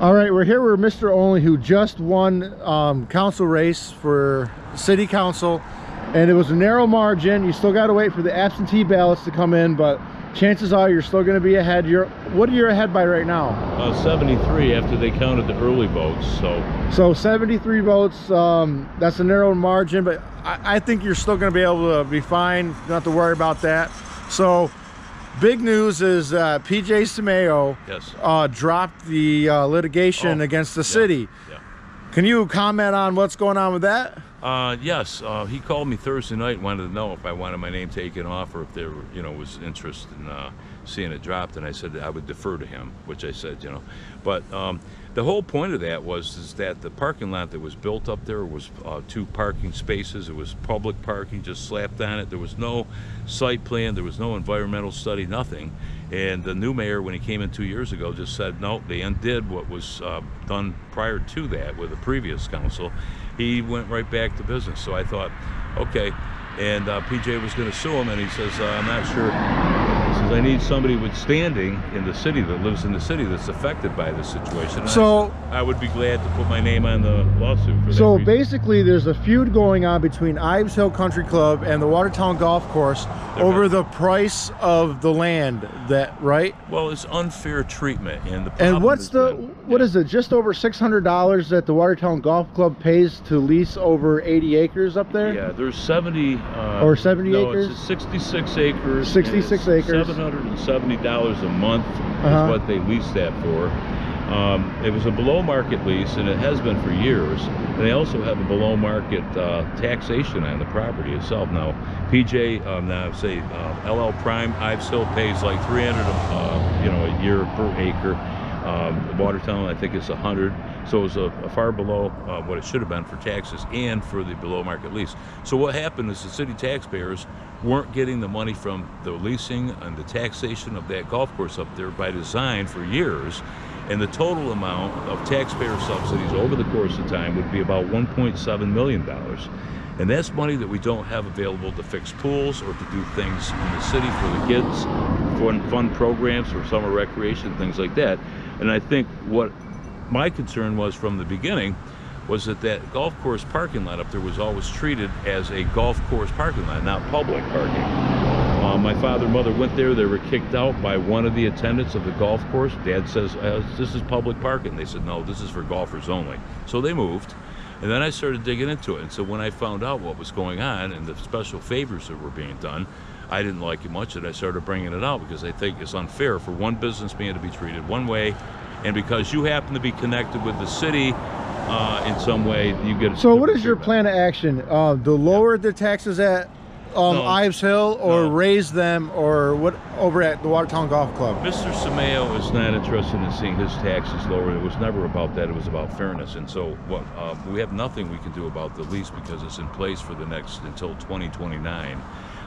All right, we're here with Mr. Olney, who just won council race for city council, and it was a narrow margin. You still got to wait for the absentee ballots to come in, but chances are you're still going to be ahead. What are you ahead by right now? 73 after they counted the early votes. So 73 votes. That's a narrow margin, but I think you're still going to be able to be fine. Not to worry about that. So big news is PJ Simeo dropped the litigation against the city. Yeah. Can you comment on what's going on with that? Yes, he called me Thursday night and wanted to know if I wanted my name taken off or if there was interest in seeing it dropped, and I said I would defer to him, which I said, But the whole point of that is that the parking lot that was built up there was 2 parking spaces. It was public parking just slapped on it. There was no site plan, there was no environmental study, nothing. And the new mayor, when he came in 2 years ago, just said no, they undid what was done prior to that with the previous council. He went right back to business. So I thought, okay. And PJ was going to sue him, and he says, I'm not sure. He says, I need somebody with standing in the city that lives in the city that's affected by this situation. And so I would be glad to put my name on the lawsuit for that So reason. basically there's a feud going on between Ives Hill Country Club and the Watertown Golf Course over the price of the land, right? Well, it's unfair treatment, and what's what is it, just over $600 that the Watertown Golf Club pays to lease over 80 acres up there? Yeah, there's 70 or 70 acres? It's 66 acres. 66 acres. $770 a month is what they lease that for. It was a below market lease, and it has been for years. And they also have a below market taxation on the property itself. Now PJ, now say LL Prime Ives Hill pays like $300 a year per acre. Watertown, I think it's 100, so it was a far below what it should have been for taxes and for the below market lease. So what happened is the city taxpayers weren't getting the money from the leasing and the taxation of that golf course up there by design for years, and the total amount of taxpayer subsidies over the course of time would be about $1.7 million. And that's money that we don't have available to fix pools or to do things in the city for the kids, fun programs for summer recreation, things like that. And I think what my concern was from the beginning was that golf course parking lot up there was always treated as a golf course parking lot, not public parking. My father and mother went there. They were kicked out by one of the attendants of the golf course. Dad says, this is public parking. They said, no, this is for golfers only. So they moved. And then I started digging into it. And so when I found out what was going on and the special favors that were being done, I didn't like it much, and I started bringing it out because I think it's unfair for one businessman to be treated one way, and because you happen to be connected with the city in some way, you get. So what is your plan of action? To lower the taxes at Ives Hill, or raise them, or what over at the Watertown Golf Club? Mr. Simeo is not interested in seeing his taxes lowered. It was never about that. It was about fairness. And so we have nothing we can do about the lease because it's in place for the next until 2029.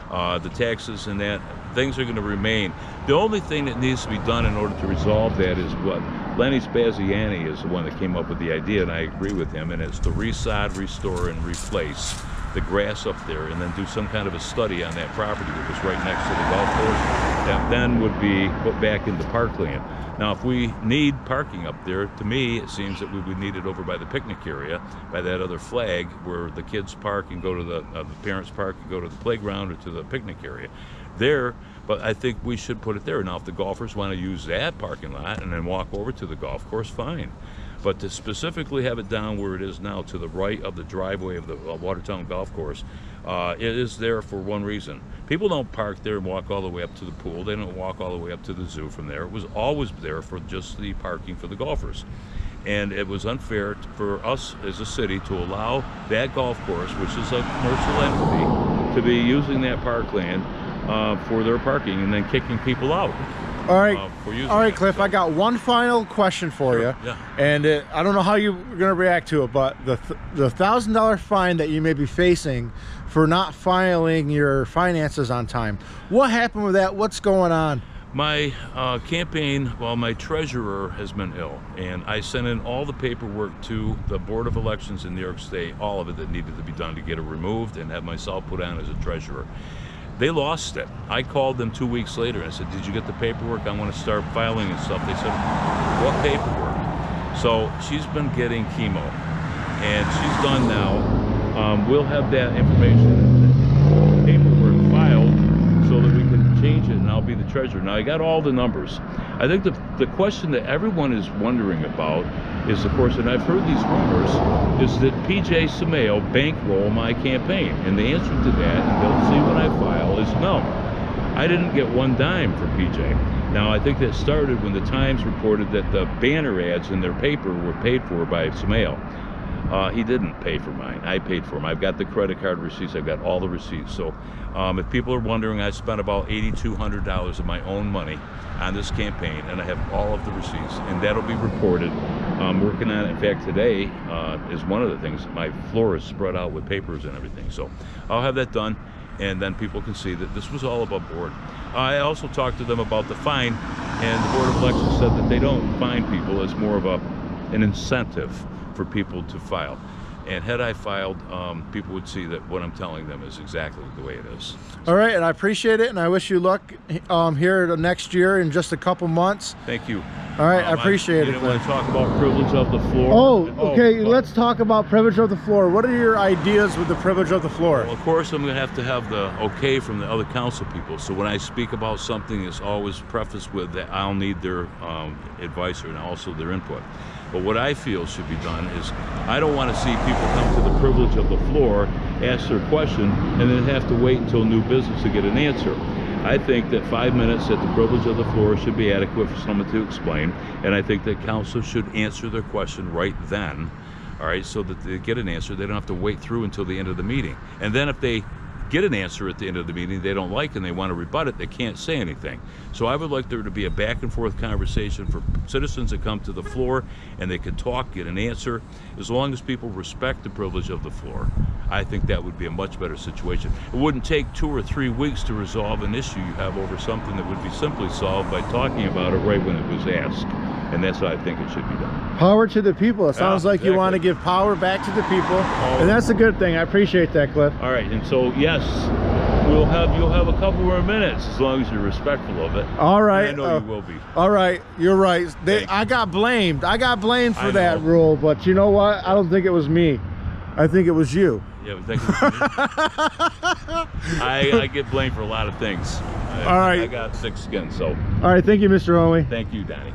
The taxes and that, things are going to remain. The only thing that needs to be done in order to resolve that is what Lenny Spaziani is the one that came up with the idea, and I agree with him, and it's to resod, restore, and replace the grass up there, and then do some kind of a study on that property that was right next to the golf course that then would be put back into parkland. Now, if we need parking up there, to me, it seems that we would need it over by the picnic area, by that other flag where the kids park and go to the parents park and go to the playground or to the picnic area there. But I think we should put it there. Now, if the golfers want to use that parking lot and then walk over to the golf course, fine. But to specifically have it down where it is now to the right of the driveway of the Watertown Golf Course, it is there for one reason. People don't park there and walk all the way up to the pool. They don't walk all the way up to the zoo from there. It was always there for just the parking for the golfers. And it was unfair for us as a city to allow that golf course, which is a commercial entity, to be using that parkland for their parking and then kicking people out. All right, Cliff, I got one final question for you. Yeah. And I don't know how you're going to react to it, but the $1,000 fine that you may be facing for not filing your finances on time, what happened with that? What's going on? My campaign, well, my treasurer has been ill, and I sent in all the paperwork to the Board of Elections in New York State, all of it that needed to be done to get it removed and have myself put on as a treasurer. They lost it. I called them 2 weeks later and I said, did you get the paperwork? I want to start filing and stuff. They said, what paperwork? So she's been getting chemo, and she's done now. We'll have that information, paperwork filed, so that we can change it, and I'll be the treasurer. Now, I got all the numbers. I think the question that everyone is wondering about is, of course, and I've heard these rumors, is that PJ Simeo bankroll my campaign. And the answer to that, and they'll see when I file, is no. I didn't get one dime from PJ. Now, I think that started when the Times reported that the banner ads in their paper were paid for by Simeo. He didn't pay for mine. I paid for them. I've got the credit card receipts. I've got all the receipts. So if people are wondering, I spent about $8,200 of my own money on this campaign, and I have all of the receipts, and that'll be reported. I'm working on it. In fact, today is one of the things. My floor is spread out with papers and everything. So I'll have that done, and then people can see that this was all above board. I also talked to them about the fine, and the Board of Elections said that they don't fine people. It's more of an incentive for people to file. And had I filed, people would see that what I'm telling them is exactly the way it is. All right, and I appreciate it, and I wish you luck here next year in just a couple months. Thank you. All right, I appreciate it. You didn't want to talk about privilege of the floor? Okay, let's talk about privilege of the floor. What are your ideas with the privilege of the floor? Well, of course, I'm going to have the okay from the other council people. So when I speak about something, it's always prefaced with that I'll need their advice and also their input. But what I feel should be done is, I don't want to see people come to the privilege of the floor, ask their question, and then have to wait until new business to get an answer. I think that 5 minutes at the privilege of the floor should be adequate for someone to explain, and I think that council should answer their question right then, all right, so that they get an answer. They don't have to wait through until the end of the meeting. And then if they get an answer at the end of the meeting they don't like and they want to rebut it, they can't say anything. So I would like there to be a back and forth conversation for citizens that come to the floor, and they can talk, get an answer. As long as people respect the privilege of the floor, I think that would be a much better situation. It wouldn't take 2 or 3 weeks to resolve an issue you have over something that would be simply solved by talking about it right when it was asked. And that's how I think it should be done. Power to the people. It sounds like you want to give power back to the people, and that's a good thing. I appreciate that, Cliff. All right, and so yes, you'll have a couple more minutes as long as you're respectful of it. All right. And I know you will be. All right, you're right. I got blamed. I got blamed for that rule, but you know what? I don't think it was me. I think it was you. Yeah, but think it was me. I get blamed for a lot of things. All right. I got thick skin, so. All right, thank you, Mr. Olney. Thank you, Donnie.